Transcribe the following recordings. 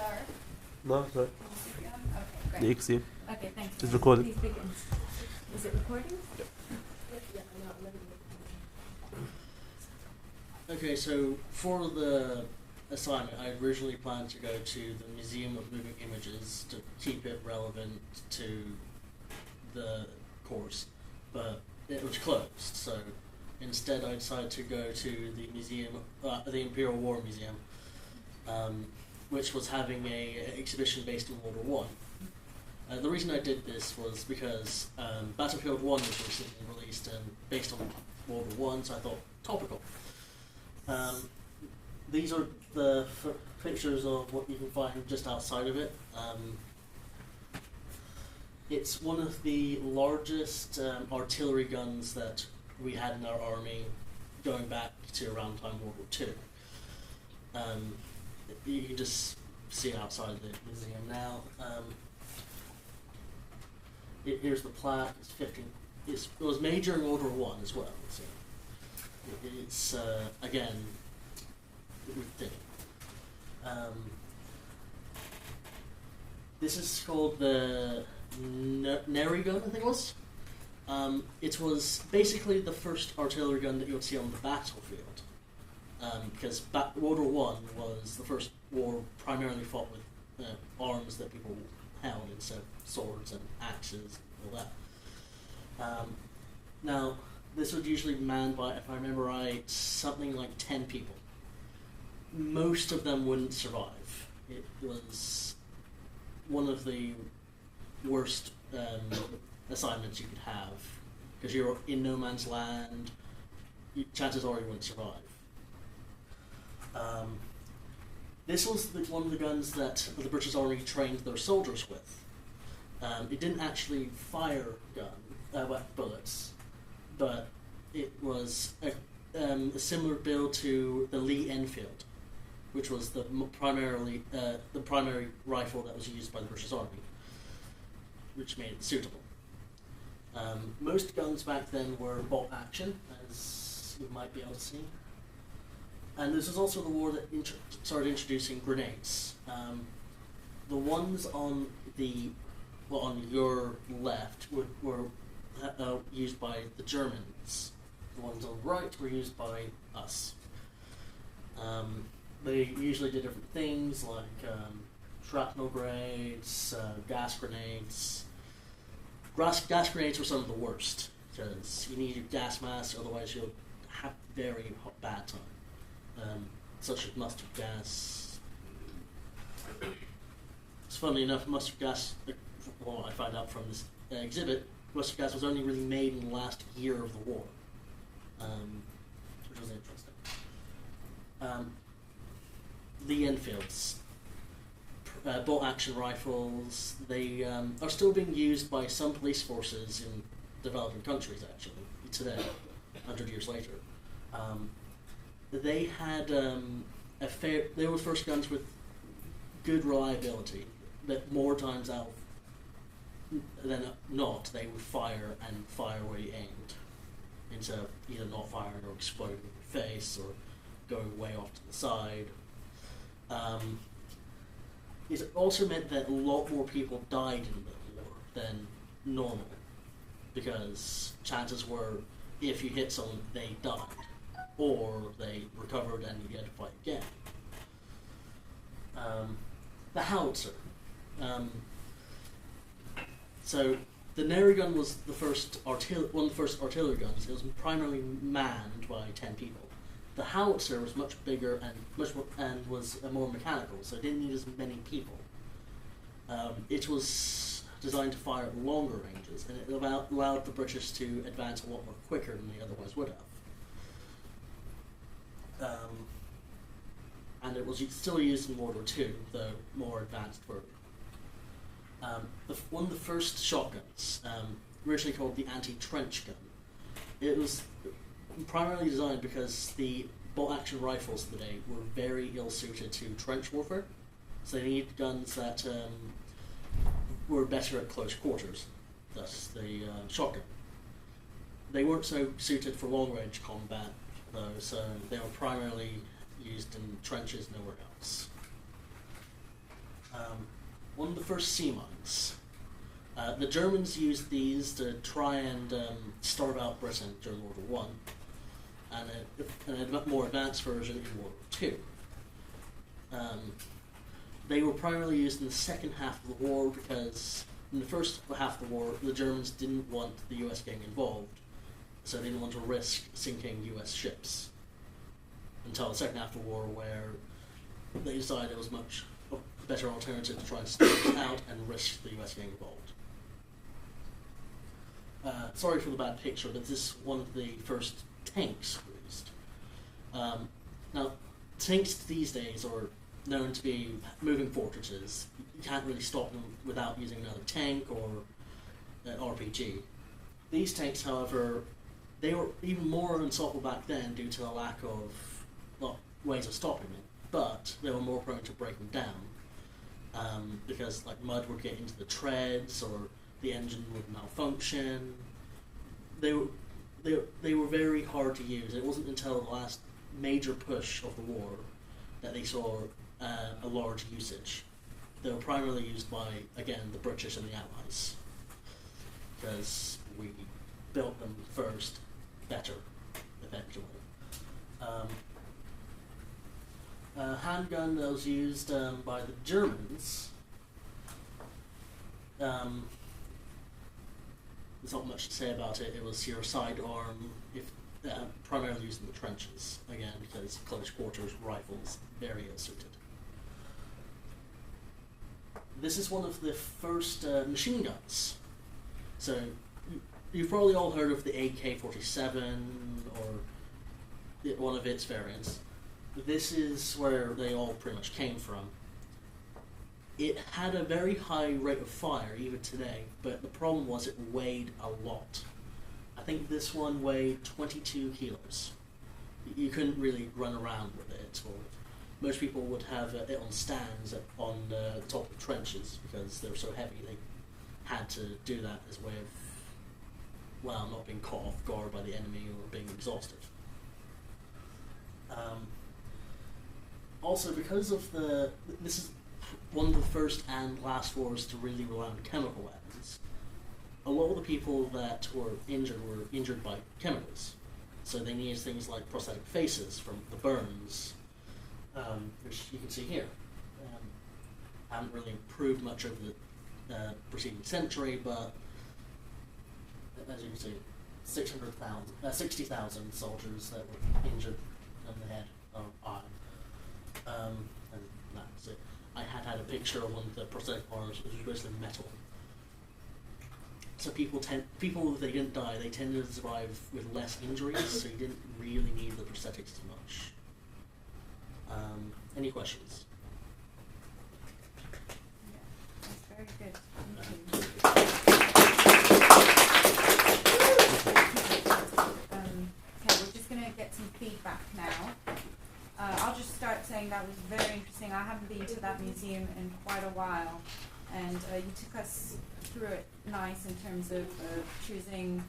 sorry. No, sorry. Okay, great. Yeah, you can see it. Okay, thanks. It's recorded. Please begin. Is it recording? Okay, so for the assignment, I originally planned to go to the Museum of Moving Images to keep it relevant to the course, but it was closed, so instead I decided to go to the museum, the Imperial War Museum, which was having a exhibition based in World War One. The reason I did this was because Battlefield 1 was recently released and based on World War One, so I thought topical. These are the pictures of what you can find just outside of it. It's one of the largest artillery guns that we had in our army going back to around time World War Two. You can just see it outside the museum now. Here's the plaque. It's 15. It was made during World War One as well. So it's again ridiculous. This is called the Neri gun, I think it was. It was basically the first artillery gun that you would see on the battlefield, because World War One was the first war primarily fought with arms that people held instead of swords and axes and all that. Now, this was usually manned by, if I remember right, something like 10 people. Most of them wouldn't survive. It was one of the worst assignments you could have, because you're in no man's land. Chances are you wouldn't survive. This was one of the guns that the British Army trained their soldiers with. It didn't actually fire bullets, but it was a similar build to the Lee Enfield, which was the primary rifle that was used by the British Army, which made it suitable. Most guns back then were bolt action, as you might be able to see. And this was also the war that started introducing grenades. The ones on your left were used by the Germans. The ones on the right were used by us. They usually did different things, like shrapnel grenades, gas grenades. Gas grenades were some of the worst, because you need your gas mask, otherwise you'll have a very bad time. Such as mustard gas. It's funny enough, mustard gas, well, I find out from this exhibit, mustard gas was only really made in the last year of the war, which was interesting. The Enfields, bolt action rifles, they are still being used by some police forces in developing countries, actually, today, 100 years later. They had they were the first guns with good reliability, that more times out than not, they would fire where you aimed, instead of either not firing or exploding in your face or going way off to the side. It also meant that a lot more people died in the war than normal, because chances were, if you hit someone, they died, or they recovered and you had to fight again. The howitzer. So the Neri gun was the first one of the first artillery guns. It was primarily manned by 10 people. The howitzer was much bigger and was more mechanical, so it didn't need as many people. It was designed to fire at longer ranges, and it allowed the British to advance a lot more quicker than they otherwise would have. And it was still used in World War II, though more advanced version. One of the first shotguns, originally called the anti-trench gun, it was primarily designed because the bolt-action rifles of the day were very ill-suited to trench warfare, so they needed guns that were better at close quarters, thus the shotgun. They weren't so suited for long-range combat, though, so they were primarily used in trenches, nowhere else. one of the first sea mines. The Germans used these to try and starve out Britain during World War One, and a more advanced version in World War Two. They were primarily used in the second half of the war because in the first half of the war, the Germans didn't want the US getting involved, so they didn't want to risk sinking US ships. Until the second half of the war, where they decided it was much a better alternative to try and stay it out and risk the US getting involved. Sorry for the bad picture, but this is one of the first tanks used. Now, tanks these days are known to be moving fortresses. You can't really stop them without using another tank or an RPG. These tanks, however, they were even more unstoppable back then due to the lack of ways of stopping them, but they were more prone to breaking down because like mud would get into the treads or the engine would malfunction. They were very hard to use. It wasn't until the last major push of the war that they saw a large usage. They were primarily used by, again, the British and the Allies, because we built them first, better, effectively. A handgun that was used by the Germans, there's not much to say about it. It was your sidearm, primarily used in the trenches, again, because close quarters rifles, very ill-suited. This is one of the first machine guns. So, you've probably all heard of the AK-47 or one of its variants. This is where they all pretty much came from. It had a very high rate of fire, even today, but the problem was it weighed a lot. I think this one weighed 22 kilos. You couldn't really run around with it, or most people would have it on stands on the top of trenches because they were so heavy. They had to do that as a way of, well, not being caught off guard by the enemy or being exhausted. Also, because of this is one of the first and last wars to really rely on chemical weapons, a lot of the people that were injured by chemicals. So they needed things like prosthetic faces from the burns, which you can see here. Haven't really improved much over the preceding century, but as you can see, 60,000 soldiers that were injured on the head or eye. And that's it. I had a picture of one of the prosthetic arms, which was basically metal. So people, if they didn't die, they tended to survive with less injuries, so you didn't really need the prosthetics as much. Any questions? Yeah, that's very good. Okay, we're just going to get some feedback now. I'll just start saying that was very interesting. I haven't been to that museum in quite a while, and you took us through it nice in terms of choosing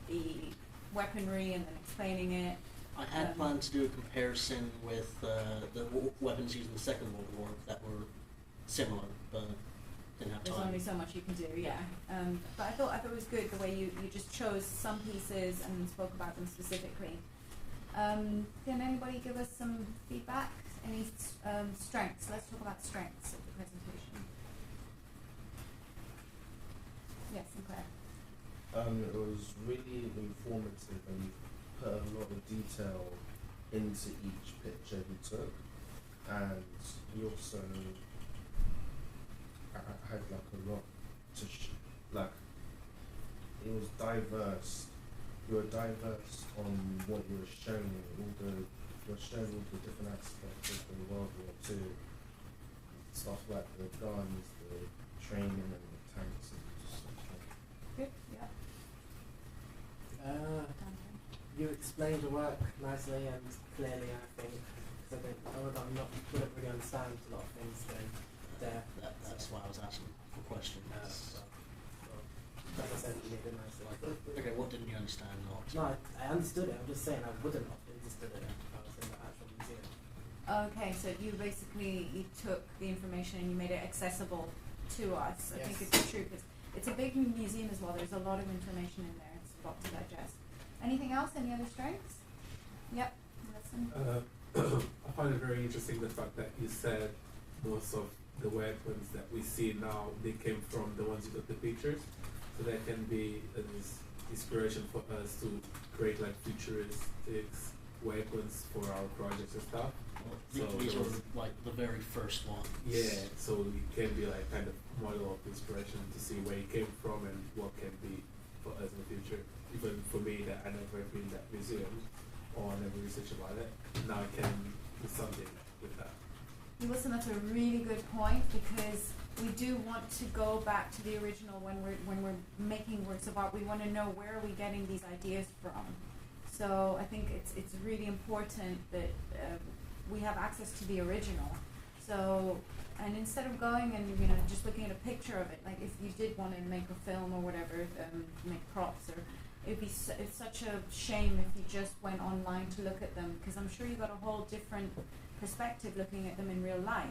the weaponry and then explaining it. I had planned to do a comparison with the weapons used in the Second World War that were similar, but didn't have time. There's only so much you can do, yeah. But I thought it was good the way you just chose some pieces and spoke about them specifically. Can anybody give us some feedback? Any strengths? Let's talk about strengths of the presentation. Yes, Sinclair. It was really informative, and you put a lot of detail into each picture you took, and you also had like a lot to like. It was diverse. You were diverse on what you were showing. You're showing all the different aspects of the World War II, stuff like the guns, the training, and the tanks, and stuff like that. Good, yeah. You explained the work nicely and clearly, I think, because I think wouldn't really understand a lot of things then there. That's why I was asking for questions. Like I said, you made it nicely. Okay, what didn't you understand? No, I understood it. I'm just saying I wouldn't have understood it if I was in the actual museum. Okay, so you took the information and you made it accessible to us. I think Yes. it's true because it's a big museum as well. There's a lot of information in there. It's a lot to digest. Anything else? Any other strengths? Yep. Listen. I find it very interesting the fact that you said most of the weapons that we see now, they came from the ones you took the pictures. So that can be an inspiration for us to create like futuristic weapons for our projects and stuff. Well, So these it were was- like the very first ones. Yeah, so it can be like kind of model of inspiration to see where it came from and what can be for us in the future. Even for me that I never been in that museum or never researched about it, now I can do something with that. Listen, that's a really good point because we do want to go back to the original when we're making works of art. We want to know where are we getting these ideas from. So I think it's really important that we have access to the original. So, and instead of going and just looking at a picture of it, like if you did want to make a film or whatever, make props, or it's such a shame if you just went online to look at them, because I'm sure you got a whole different perspective looking at them in real life.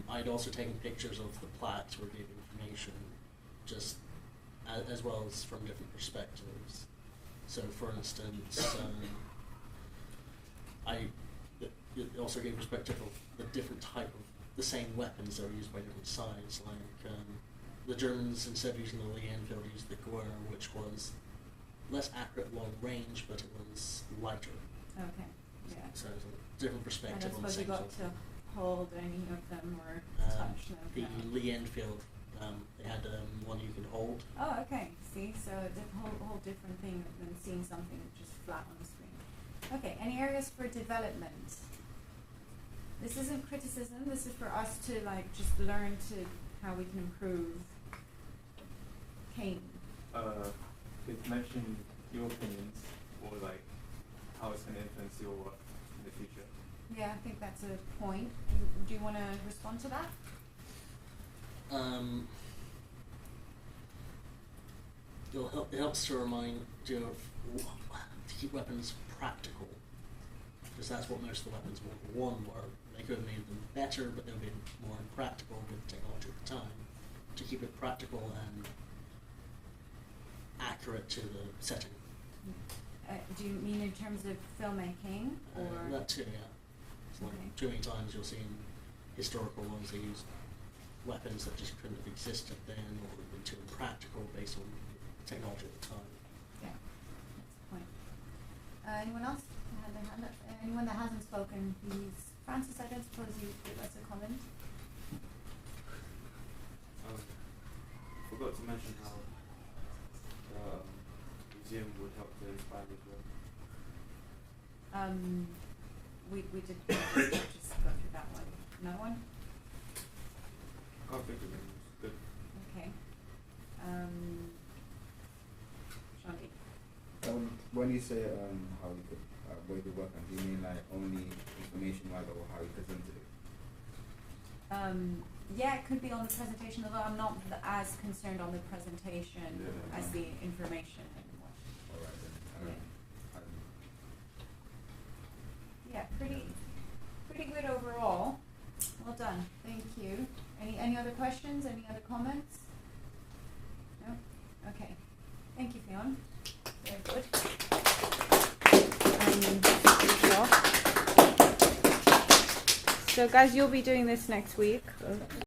I'd also taken pictures of the plaques where gave information, just as well as from different perspectives. So, for instance, it also gave perspective of the different type of the same weapons that were used by different sides. Like the Germans, instead of using the Lee Enfield, used the Gewehr, which was less accurate long range, but it was lighter. Okay, yeah. So it's a different And I perspective on the suppose you same got sort of to thing. hold any of them or touch them. The no. Lee Enfield, they had one you can hold. Oh, okay. See, so it's a whole different thing than seeing something just flat on the screen. Okay, any areas for development? This isn't criticism. This is for us to just learn how we can improve. Kane. Could you mention your opinions or how it's going to influence your work in the future? Yeah, I think that's a point. Do you want to respond to that? It helps to remind you of to keep weapons practical, because that's what most of the weapons of World War I were. They could have made them better, but they would have been more impractical with the technology at the time. To keep it practical and accurate to the setting. Do you mean in terms of filmmaking, or That too, yeah. It's like Okay. too many times you'll see in historical ones they use weapons that just couldn't have existed then, or would have been too impractical based on technology at the time. yeah, that's the point. Anyone else? Had their hand up? Anyone that hasn't spoken, please. Francis, I don't suppose you give us a comment. Forgot to mention how the museum would help to inspire as well. We did just go through that one. Another one? I can't think of it. It's good. Okay. Shanti. When you say how you could wave your weapon, do you mean only information-wise or how you presented it? Yeah, it could be on the presentation, although I'm not as concerned on the presentation Yeah. as the information anymore. All right then. Yeah, pretty good overall. Well done. Thank you. Any other questions? Any other comments? No? Okay. Thank you, Fionn. Very good. So guys, you'll be doing this next week.